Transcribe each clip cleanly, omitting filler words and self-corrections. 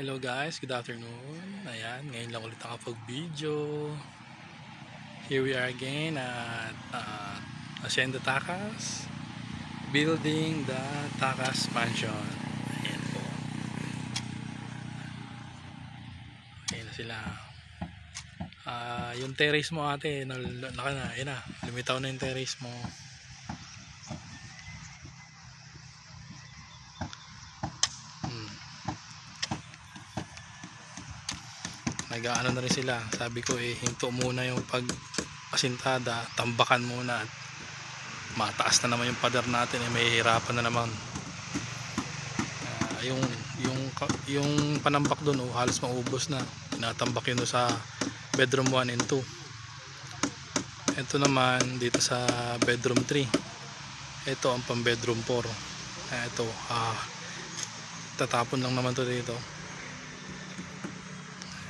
Hello guys, good afternoon. Ayan, ngayon lang ulit nakapag-video. Here we are again at Hacienda Tacas, building the Tacas Mansion. Ayan po. Ayan na sila. Yung terrace mo ate, ayan na, lumitaw na yung terrace mo. Nag-aano na rin sila. Sabi ko hinto muna yung pag-asintada, tambakan muna at mataas na naman yung pader natin, may hirapan na naman. Yung panambak doon halos maubos na. Tinatambak yun sa bedroom 1 and 2. Ito naman dito sa bedroom 3. Ito ang pang bedroom 4. Ito tatapon lang naman to dito.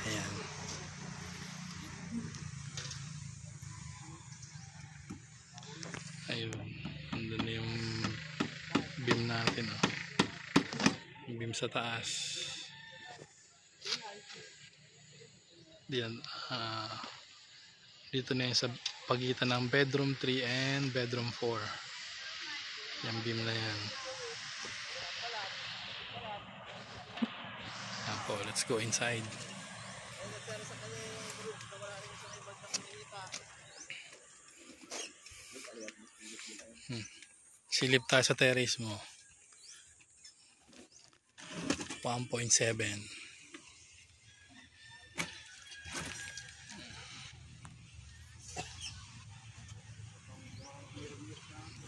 Ayan. Ayun, andun na yung beam natin, yung beam sa taas. Diyan, dito na yung sa pagitan ng bedroom 3 and bedroom 4. Yung beam na yan. Ayan po, let's go inside. Silip tayo sa terrace mo. 1.7.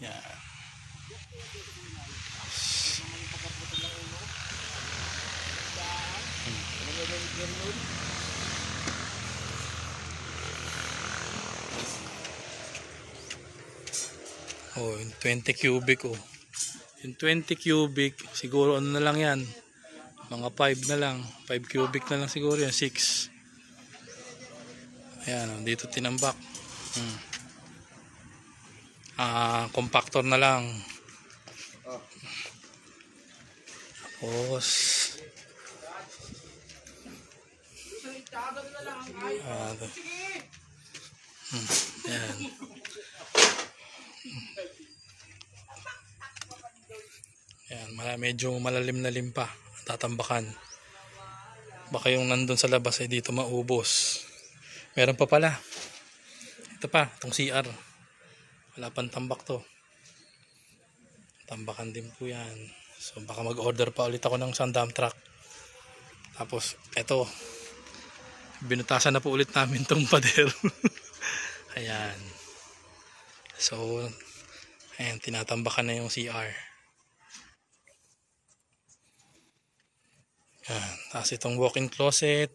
Yan. Yung 20 cubic Yung 20 cubic siguro ano na lang yan. Mga 5 na lang. 5 cubic na lang siguro yan. 6. Ayan, dito tinambak. Compactor na lang. Tapos ayan. Ayan, medyo malalim na limpa tatambakan. Baka yung nandun sa labas ay dito maubos. Meron pa pala. Ito pa, itong CR. Wala pang tambak to. Tambakan din po yan. So baka mag-order pa ulit ako ng dump truck. Tapos ito, binutasan na po ulit namin tong pader. Ayan. So ayan, tinatambakan na yung CR. Ayan. Tapos itong walk-in closet.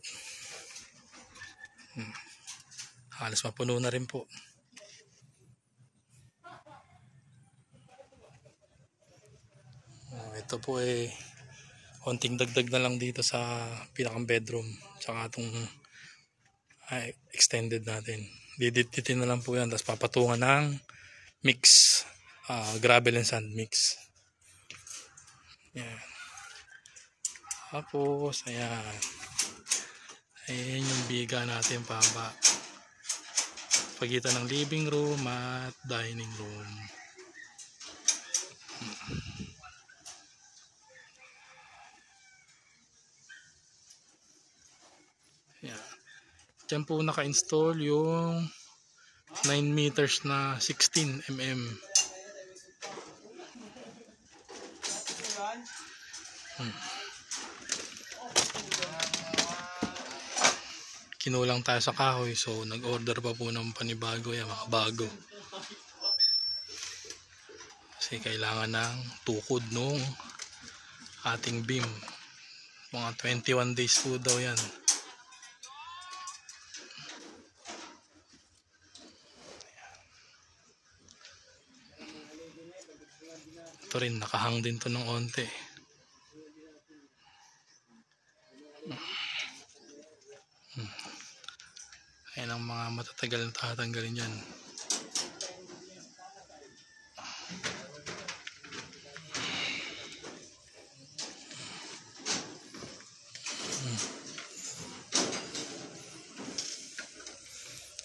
Halos mapuno na rin po. Ito po konting dagdag na lang dito sa pinakang bedroom. Tsaka itong extended natin. Diditin na lang po yan. Tapos papatungan ng mix. Gravel and sand mix. Ayan. Tapos ayan. Ayan yung biga natin paba. Pagitan ng living room at dining room. Ayan. Diyan po naka-install yung 9 meters na 16 mm. Kinulang tayo sa kahoy, so nag-order pa po ng panibago yan, mga bago. Kasi kailangan ng tukod nung ating beam. Mga 21 days po daw yan. Ito rin, nakahang din to ng onte. Ayan ang mga matatagal na tatanggalin yan.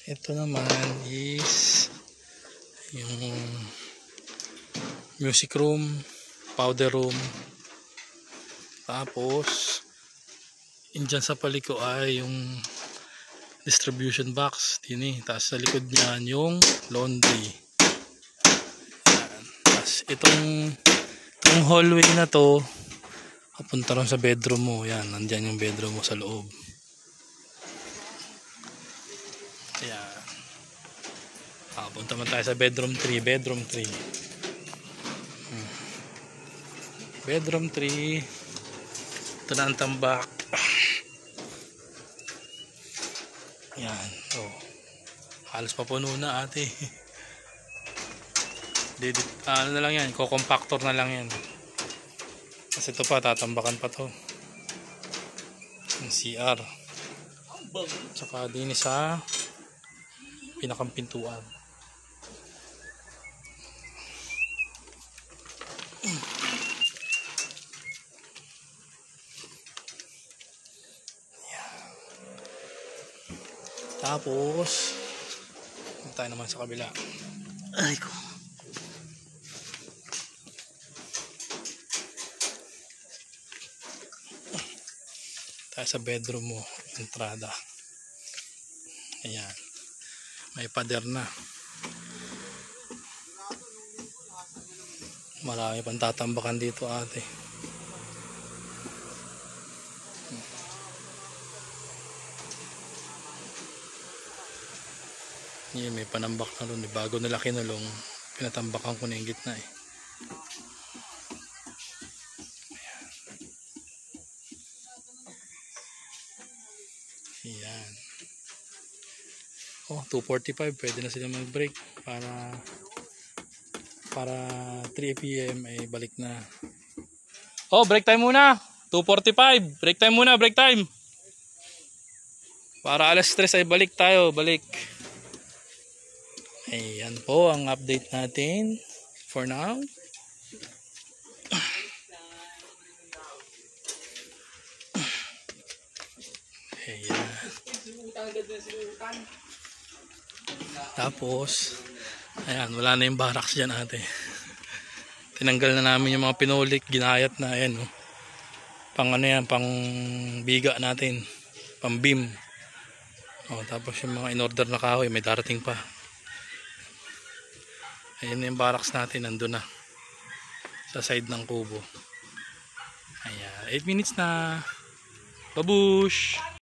Ito naman is yung music room, powder room. Tapos indyan sa paliko ay yung distribution box din eh. Tapos sa likod niyan yung laundry. Yan. Tapos itong hallway na to papunta ron sa bedroom mo. Yan, nandyan yung bedroom mo sa loob. Yan. Punta man tayo sa bedroom 3. Bedroom 3. Bedroom 3. Ito na ang tambak. Yan. Oh. Halos papuno na ate. Ano na lang yan. Ko-compactor na lang yan. Kasi ito pa. Tatambakan pa to. Yung CR. Tsaka din sa pinakang pintuan. Tapos tayo naman sa kabila. Ay ko. Tayo sa bedroom mo, entrada. Ayan. May pader na. Marami pang tatambakan dito ate. Yan, may panambak na ron. Bago nila kinulong, pinatambakan ko na yung gitna eh. Ayan. Oh, 2:45. Pwede na sila mag-break para 3 PM ay balik na. Oh, break time muna. 2:45. Break time muna, break time. Para alas 3 ay balik tayo, balik. Ayan po ang update natin for now. Ayan. Tapos, ayan, wala na yung barracks dyan ate. Tinanggal na namin yung mga pinulik, ginayat na, ayan. Oh. Pang ano yan, pang biga natin, pang beam. Oh, tapos yung mga in-order na kahoy, may darating pa. Ayan yung barracks natin, nandun na sa side ng kubo. Ayan, 8 minutes na. Babush!